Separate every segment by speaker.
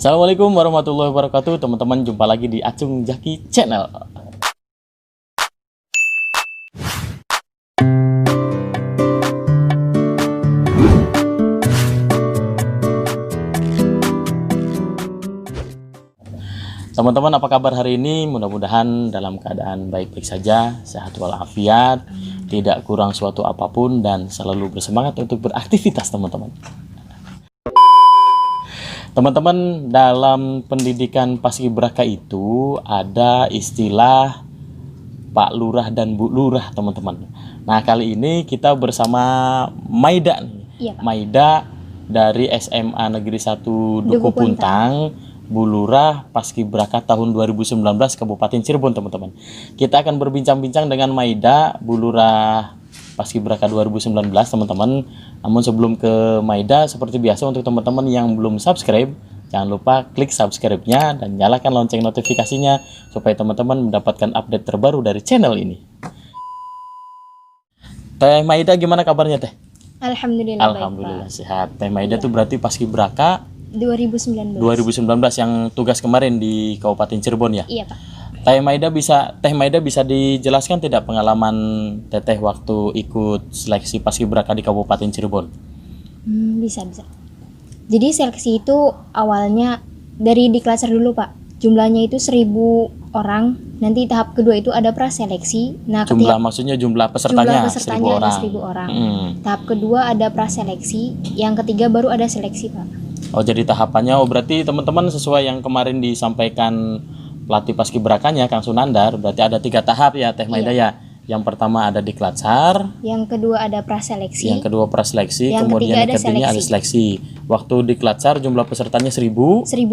Speaker 1: Assalamualaikum warahmatullahi wabarakatuh, teman-teman. Jumpa lagi di Acung Jaki Channel. Teman-teman, apa kabar hari ini? Mudah-mudahan dalam keadaan baik-baik saja, sehat walafiat, tidak kurang suatu apapun, dan selalu bersemangat untuk beraktivitas, teman-teman. Teman-teman, dalam pendidikan paskibraka itu ada istilah Pak Lurah dan Bu Lurah, teman-teman. Nah, kali ini kita bersama Maida nih.
Speaker 2: Iya, Pak.
Speaker 1: Maida dari SMA Negeri 1 Duku Puntang, Bu Lurah Paskibraka tahun 2019 Kabupaten Cirebon, teman-teman. Kita akan berbincang-bincang dengan Maida, Bu Lurah Paskibraka 2019, teman-teman. Namun sebelum ke Maida, seperti biasa untuk teman-teman yang belum subscribe, jangan lupa klik subscribe-nya dan nyalakan lonceng notifikasinya supaya teman-teman mendapatkan update terbaru dari channel ini. Teh Maida, gimana kabarnya, Teh?
Speaker 2: Alhamdulillah,
Speaker 1: Alhamdulillah
Speaker 2: baik,
Speaker 1: sehat. Teh Maida
Speaker 2: Iya.
Speaker 1: tuh berarti Paskibraka
Speaker 2: Pak. 2019.
Speaker 1: 2019 yang tugas kemarin di Kabupaten Cirebon ya.
Speaker 2: Iya, Pak.
Speaker 1: Teh Maida bisa dijelaskan tidak pengalaman Teteh waktu ikut seleksi Paskibraka di Kabupaten Cirebon?
Speaker 2: Bisa. Jadi seleksi itu awalnya dari Diklatser dulu, Pak. Jumlahnya itu 1.000 orang. Nanti tahap kedua itu ada praseleksi. Nah,
Speaker 1: Maksudnya jumlah pesertanya 1.000
Speaker 2: ada
Speaker 1: orang.
Speaker 2: 1.000 orang. Tahap kedua ada praseleksi. Yang ketiga baru ada seleksi, Pak.
Speaker 1: Oh, jadi tahapannya, berarti teman-teman sesuai yang kemarin disampaikan pelatih Paskibrakanya Kang Sunandar, berarti ada 3 tahap ya, Teh Maida ya. Yang pertama ada Diklatser,
Speaker 2: Yang kedua ada praseleksi.
Speaker 1: yang kedua praseleksi,
Speaker 2: Yang
Speaker 1: kemudian
Speaker 2: ketiga
Speaker 1: yang
Speaker 2: ada
Speaker 1: ketiga ada seleksi. Waktu Diklatser jumlah pesertanya 1.000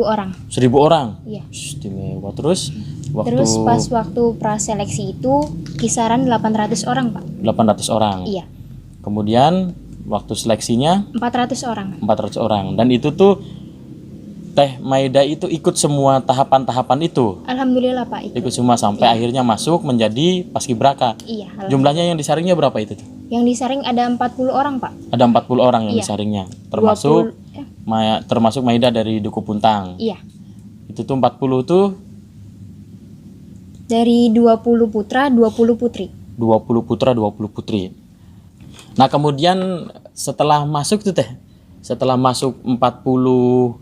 Speaker 2: orang.
Speaker 1: orang.
Speaker 2: Iya.
Speaker 1: Istimewa. Terus
Speaker 2: Pas waktu praseleksi itu kisaran 800 orang, Pak.
Speaker 1: 800 orang.
Speaker 2: Iya.
Speaker 1: Kemudian waktu seleksinya
Speaker 2: 400 orang.
Speaker 1: 400 orang. Dan itu tuh Teh Maida itu ikut semua tahapan-tahapan itu.
Speaker 2: Alhamdulillah, Pak.
Speaker 1: Ikut semua sampai akhirnya masuk menjadi Paskibraka.
Speaker 2: Iya.
Speaker 1: Jumlahnya yang disaringnya berapa itu tuh?
Speaker 2: Yang disaring ada 40 orang, Pak.
Speaker 1: Ada 40 orang yang
Speaker 2: Iya.
Speaker 1: disaringnya. Termasuk
Speaker 2: 20,
Speaker 1: termasuk Maida dari Duku Puntang.
Speaker 2: Iya.
Speaker 1: Itu tuh 40 tuh
Speaker 2: Dari 20 putra, 20 putri.
Speaker 1: 20 putra, 20 putri. Nah, kemudian setelah masuk tuh Teh, setelah masuk 40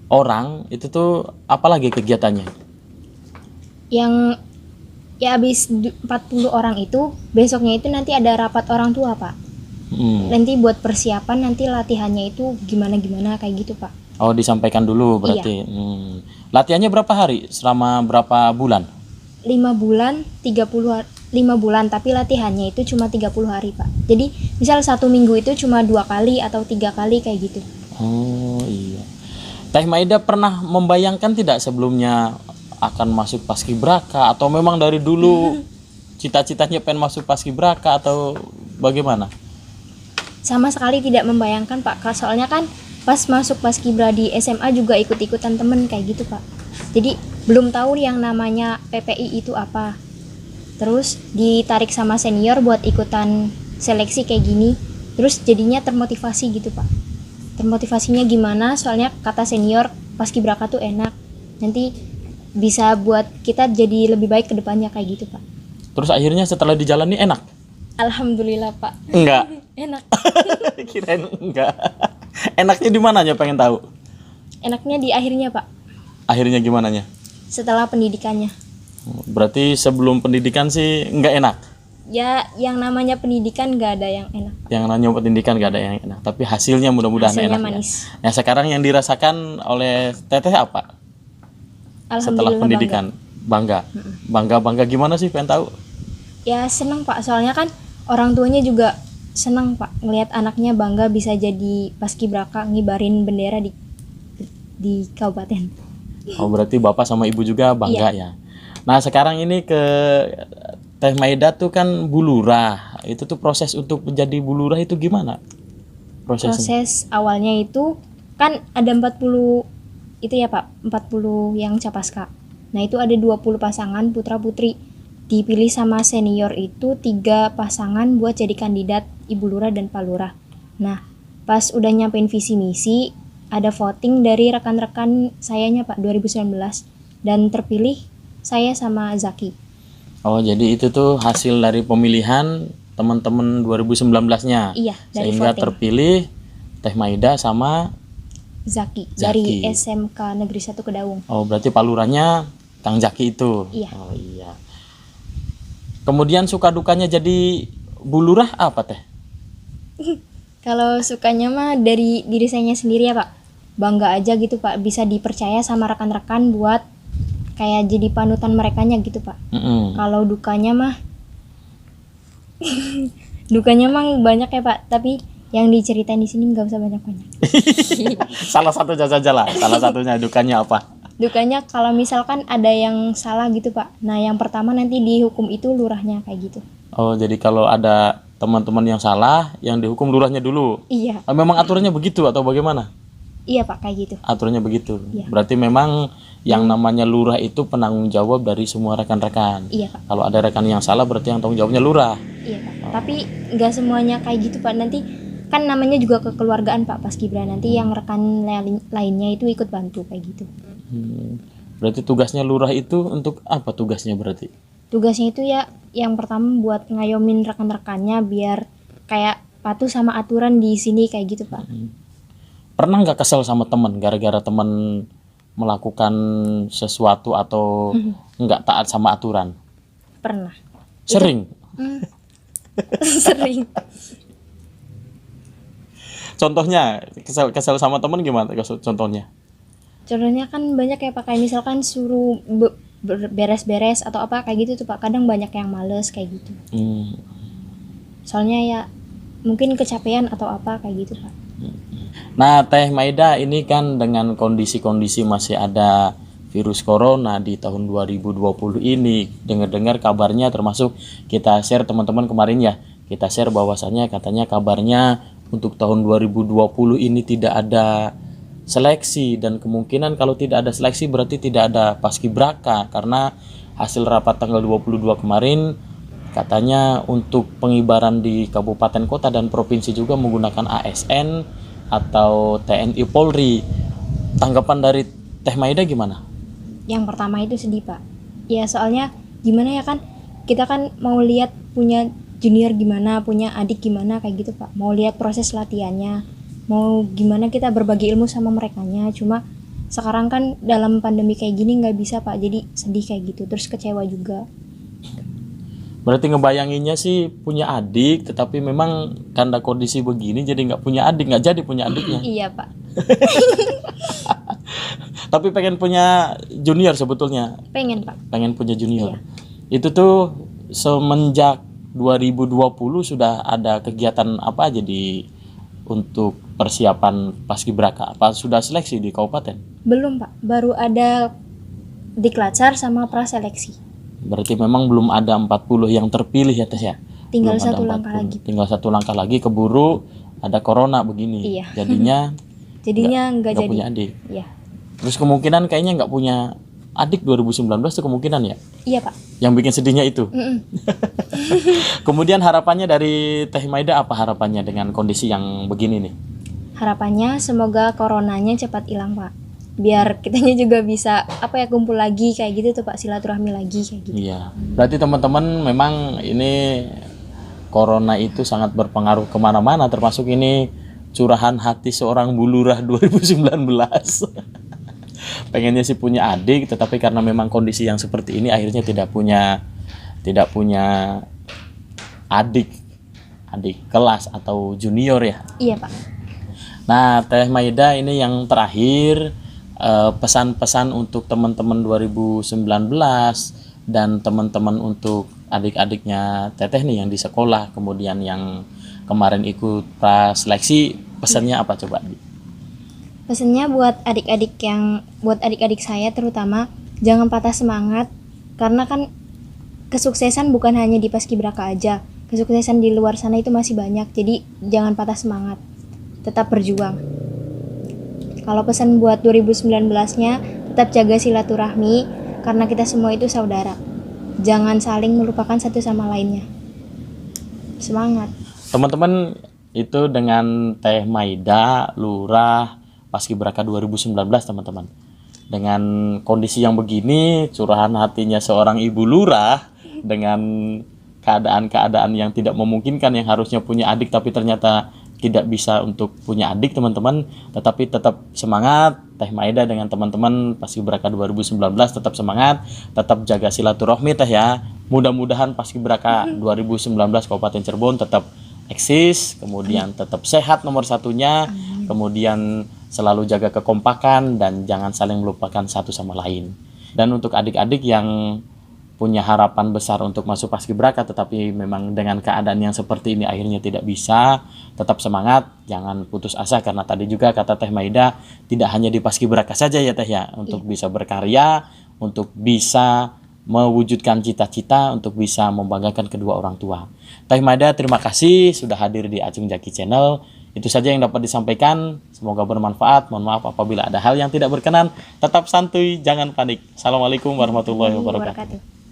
Speaker 1: orang, itu tuh apalagi kegiatannya?
Speaker 2: Yang habis 40 orang itu, besoknya itu nanti ada rapat orang tua, Pak. Nanti buat persiapan, nanti latihannya itu gimana-gimana kayak gitu, Pak.
Speaker 1: Oh, disampaikan dulu berarti. Latihannya berapa hari? Selama berapa bulan?
Speaker 2: 5 bulan, 5 bulan, tapi latihannya itu cuma 30 hari, Pak. Jadi, misal 1 minggu itu cuma 2 kali atau 3 kali kayak gitu.
Speaker 1: Oh, iya. Teh Maida pernah membayangkan tidak sebelumnya akan masuk Paskibraka, atau memang dari dulu cita-citanya pengen masuk Paskibraka, atau bagaimana?
Speaker 2: Sama sekali tidak membayangkan, Pak. Soalnya kan pas masuk Paskibra di SMA juga ikut-ikutan temen kayak gitu, Pak. Jadi belum tahu yang namanya PPI itu apa. Terus ditarik sama senior buat ikutan seleksi kayak gini. Terus jadinya termotivasi gitu, Pak. Termotivasinya gimana? Soalnya kata senior Paskibraka tuh enak. Nanti bisa buat kita jadi lebih baik ke depannya kayak gitu, Pak.
Speaker 1: Terus akhirnya setelah dijalani enak?
Speaker 2: Alhamdulillah, Pak.
Speaker 1: Enggak.
Speaker 2: Enak.
Speaker 1: Kirain enggak. Enaknya di mananya, pengen tahu?
Speaker 2: Enaknya di akhirnya, Pak.
Speaker 1: Akhirnya gimananya?
Speaker 2: Setelah pendidikannya.
Speaker 1: Berarti sebelum pendidikan sih enggak enak?
Speaker 2: Ya, yang namanya pendidikan gak ada yang enak.
Speaker 1: Yang namanya pendidikan gak ada yang enak, tapi hasilnya mudah-mudahan
Speaker 2: Hasilnya
Speaker 1: enak.
Speaker 2: manis.
Speaker 1: Ya. Nah, sekarang yang dirasakan oleh Teteh apa? Setelah
Speaker 2: Alhamdulillah
Speaker 1: pendidikan? Bangga gimana sih, pengen tahu?
Speaker 2: Ya seneng, Pak, soalnya kan orang tuanya juga seneng, Pak, ngelihat anaknya bangga bisa jadi paskibraka ngibarin bendera di kabupaten.
Speaker 1: Oh, berarti bapak sama ibu juga bangga ya. Nah, sekarang ini ke Teh Maida tuh kan Bu Lurah. Itu tuh proses untuk menjadi Bu Lurah itu gimana?
Speaker 2: Proses awalnya itu kan ada 40 itu ya, Pak, 40 yang capaska. Nah, itu ada 20 pasangan putra putri. Dipilih sama senior itu 3 pasangan buat jadi kandidat Ibu Lurah dan Pak Lurah. Nah, pas udah nyampein visi misi, ada voting dari rekan-rekan sayanya Pak 2019 dan terpilih saya sama Zaki.
Speaker 1: Oh, jadi itu tuh hasil dari pemilihan teman-teman 2019-nya.
Speaker 2: Iya, dari
Speaker 1: Sehingga
Speaker 2: voting.
Speaker 1: terpilih Teh Maida sama
Speaker 2: Zaki
Speaker 1: Zaki.
Speaker 2: dari SMK Negeri 1 Kedaung.
Speaker 1: oh berarti paluranya Kang Zaki itu.
Speaker 2: Iya.
Speaker 1: Oh iya. Kemudian suka dukanya jadi Bu Lurah apa Teh?
Speaker 2: Kalau sukanya mah dari diri saya sendiri ya Pak. Bangga aja gitu Pak, bisa dipercaya sama rekan-rekan buat kayak jadi panutan merekanya gitu Pak.
Speaker 1: Mm-mm.
Speaker 2: Kalau dukanya mah dukanya mah banyak ya Pak, tapi yang diceritain di sini nggak usah banyak-banyak.
Speaker 1: Salah satu saja lah. Salah satunya dukanya apa?
Speaker 2: Dukanya kalau misalkan ada yang salah gitu Pak. Nah, yang pertama nanti dihukum itu lurahnya kayak gitu.
Speaker 1: Oh, jadi kalau ada teman-teman yang salah, yang dihukum lurahnya dulu.
Speaker 2: Iya,
Speaker 1: Memang aturannya begitu atau bagaimana?
Speaker 2: iya Pak kayak gitu.
Speaker 1: Aturannya begitu.
Speaker 2: Iya.
Speaker 1: Berarti memang yang namanya lurah itu penanggung jawab dari semua rekan-rekan.
Speaker 2: Iya Pak.
Speaker 1: Kalau ada rekan yang salah berarti yang tanggung jawabnya lurah.
Speaker 2: Iya Pak. Tapi nggak semuanya kayak gitu Pak. Nanti kan namanya juga kekeluargaan Pak Paskibra. Nanti yang rekan lainnya itu ikut bantu kayak gitu.
Speaker 1: Berarti tugasnya lurah itu untuk apa tugasnya berarti?
Speaker 2: Tugasnya itu ya yang pertama buat ngayomin rekan-rekannya biar kayak patuh sama aturan di sini kayak gitu Pak.
Speaker 1: Pernah nggak kesel sama teman gara-gara teman melakukan sesuatu atau nggak taat sama aturan?
Speaker 2: Pernah.
Speaker 1: Sering.
Speaker 2: Sering.
Speaker 1: Contohnya kesel sama teman gimana? Contohnya?
Speaker 2: Contohnya kan banyak ya Pak, kayak misalkan suruh beres-beres atau apa kayak gitu tuh Pak. Kadang banyak yang males kayak gitu. Soalnya ya mungkin kecapean atau apa kayak gitu Pak.
Speaker 1: Nah, Teh Maida ini kan dengan kondisi-kondisi masih ada virus corona di tahun 2020 ini, dengar-dengar kabarnya termasuk kita share teman-teman kemarin ya, kita share bahwasannya katanya kabarnya untuk tahun 2020 ini tidak ada seleksi dan kemungkinan kalau tidak ada seleksi berarti tidak ada paskibraka karena hasil rapat tanggal 22 kemarin katanya untuk pengibaran di kabupaten kota dan provinsi juga menggunakan ASN atau TNI Polri. Tanggapan dari Teh Maida gimana?
Speaker 2: Yang pertama itu sedih Pak. Ya soalnya gimana ya kan, kita kan mau lihat punya junior gimana, punya adik gimana kayak gitu Pak. Mau lihat proses latihannya, mau gimana kita berbagi ilmu sama merekanya. Cuma sekarang kan dalam pandemi kayak gini nggak bisa Pak, jadi sedih kayak gitu, terus kecewa juga.
Speaker 1: Berarti ngebayanginnya sih punya adik, tetapi memang karena kondisi begini jadi nggak punya adik, nggak jadi punya adiknya.
Speaker 2: Iya Pak.
Speaker 1: Tapi pengen punya junior sebetulnya,
Speaker 2: Pengen Pak.
Speaker 1: pengen punya junior.
Speaker 2: Iya.
Speaker 1: Itu tuh semenjak 2020 sudah ada kegiatan apa aja untuk persiapan paskibraka? Apa sudah seleksi di kabupaten?
Speaker 2: Belum Pak, baru ada diklat sama praseleksi.
Speaker 1: Berarti memang belum ada 40 yang terpilih ya Teh ya?
Speaker 2: Tinggal
Speaker 1: Belum ada
Speaker 2: satu langkah
Speaker 1: 40.
Speaker 2: lagi.
Speaker 1: Tinggal satu langkah lagi keburu ada corona begini.
Speaker 2: Iya.
Speaker 1: Jadinya
Speaker 2: Jadinya nggak jadi.
Speaker 1: punya adik.
Speaker 2: Iya.
Speaker 1: Terus kemungkinan kayaknya nggak punya adik 2019 itu kemungkinan ya?
Speaker 2: Iya Pak.
Speaker 1: Yang bikin sedihnya itu. Kemudian harapannya dari Teh Maida apa harapannya dengan kondisi yang begini nih?
Speaker 2: Harapannya semoga coronanya cepat hilang Pak. Biar kitanya juga bisa kumpul lagi kayak gitu tuh Pak, silaturahmi lagi kayak gitu.
Speaker 1: Iya. Berarti teman-teman memang ini corona itu sangat berpengaruh kemana-mana, termasuk ini curahan hati seorang Bu Lurah 2019. Pengennya sih punya adik, tetapi karena memang kondisi yang seperti ini akhirnya tidak punya adik kelas atau junior ya.
Speaker 2: Iya Pak.
Speaker 1: Nah, Teh Maida ini yang terakhir pesan-pesan untuk teman-teman 2019 dan teman-teman untuk adik-adiknya Teteh nih yang di sekolah, kemudian yang kemarin ikut praseleksi, pesannya apa coba?
Speaker 2: Pesannya buat adik-adik saya terutama, jangan patah semangat karena kan kesuksesan bukan hanya di paskibraka aja. Kesuksesan di luar sana itu masih banyak. Jadi jangan patah semangat. Tetap berjuang. Kalau pesan buat 2019-nya, tetap jaga silaturahmi karena kita semua itu saudara. Jangan saling melupakan satu sama lainnya. Semangat.
Speaker 1: Teman-teman, itu dengan Teh Maida, Lurah Paskibraka 2019 teman-teman. Dengan kondisi yang begini, curahan hatinya seorang ibu lurah dengan keadaan-keadaan yang tidak memungkinkan, yang harusnya punya adik tapi ternyata tidak bisa untuk punya adik teman-teman, tetapi tetap semangat. Teh Maida dengan teman-teman Paskibraka 2019 tetap semangat, tetap jaga silaturahmi Teh ya. Mudah-mudahan Paskibraka 2019 Kabupaten Cirebon tetap eksis, kemudian tetap sehat nomor satunya, kemudian selalu jaga kekompakan dan jangan saling melupakan satu sama lain. Dan untuk adik-adik yang punya harapan besar untuk masuk Paskibraka tetapi memang dengan keadaan yang seperti ini akhirnya tidak bisa, tetap semangat, jangan putus asa, karena tadi juga kata Teh Maida tidak hanya di Paskibraka saja ya Teh ya, untuk bisa berkarya, untuk bisa mewujudkan cita-cita, untuk bisa membanggakan kedua orang tua. Teh Maida terima kasih sudah hadir di Acung Jaki Channel. Itu saja yang dapat disampaikan, semoga bermanfaat. Mohon maaf apabila ada hal yang tidak berkenan. Tetap santuy, jangan panik. Assalamualaikum warahmatullahi wabarakatuh.